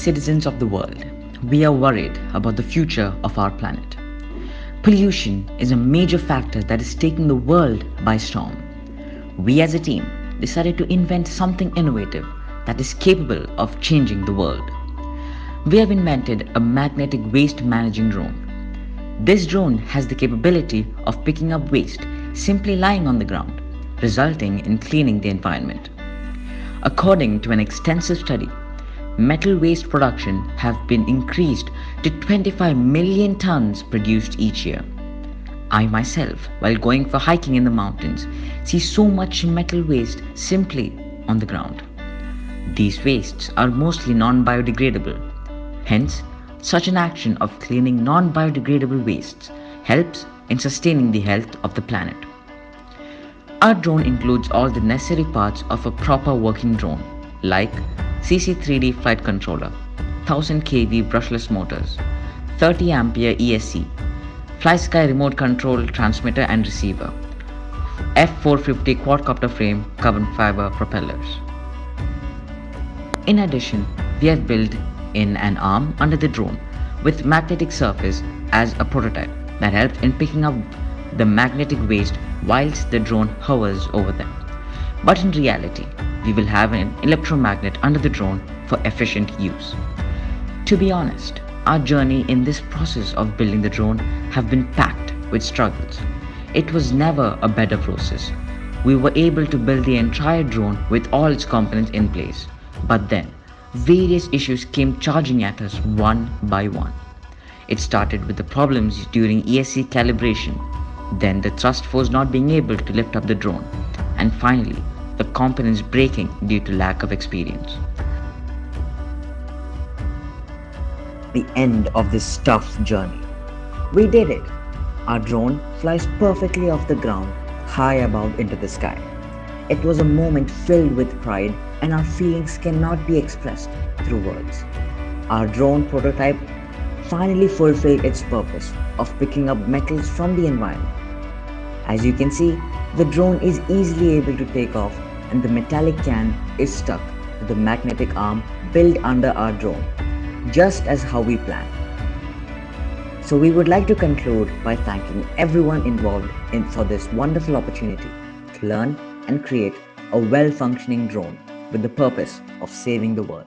citizens of the world, we are worried about the future of our planet. Pollution is a major factor that is taking the world by storm. We as a team decided to invent something innovative that is capable of changing the world. We have invented a magnetic waste managing drone. This drone has the capability of picking up waste simply lying on the ground, resulting in cleaning the environment. According to an extensive study, metal waste production have been increased to 25 million tons produced each year. I myself, while going for hiking in the mountains, see so much metal waste simply on the ground. These wastes are mostly non-biodegradable. Hence, such an action of cleaning non-biodegradable wastes helps in sustaining the health of the planet. Our drone includes all the necessary parts of a proper working drone, like CC3D flight controller, 1000 kV brushless motors, 30 ampere ESC, FlySky remote control transmitter and receiver, F450 quadcopter frame carbon fiber propellers. In addition, we have built in an arm under the drone with magnetic surface as a prototype that helps in picking up the magnetic waste whilst the drone hovers over them. But in reality, we will have an electromagnet under the drone for efficient use. To be honest, our journey in this process of building the drone have been packed with struggles. It was never a better process. We were able to build the entire drone with all its components in place, but then various issues came charging at us one by one. It started with the problems during ESC calibration, then the thrust force not being able to lift up the drone, and finally the components breaking due to lack of experience. The end of this tough journey. We did it. Our drone flies perfectly off the ground, high above into the sky. It was a moment filled with pride, and our feelings cannot be expressed through words. Our drone prototype finally fulfilled its purpose of picking up metals from the environment. As you can see, the drone is easily able to take off, and the metallic can is stuck to the magnetic arm built under our drone, just as how we planned. So we would like to conclude by thanking everyone involved for this wonderful opportunity to learn and create a well-functioning drone with the purpose of saving the world.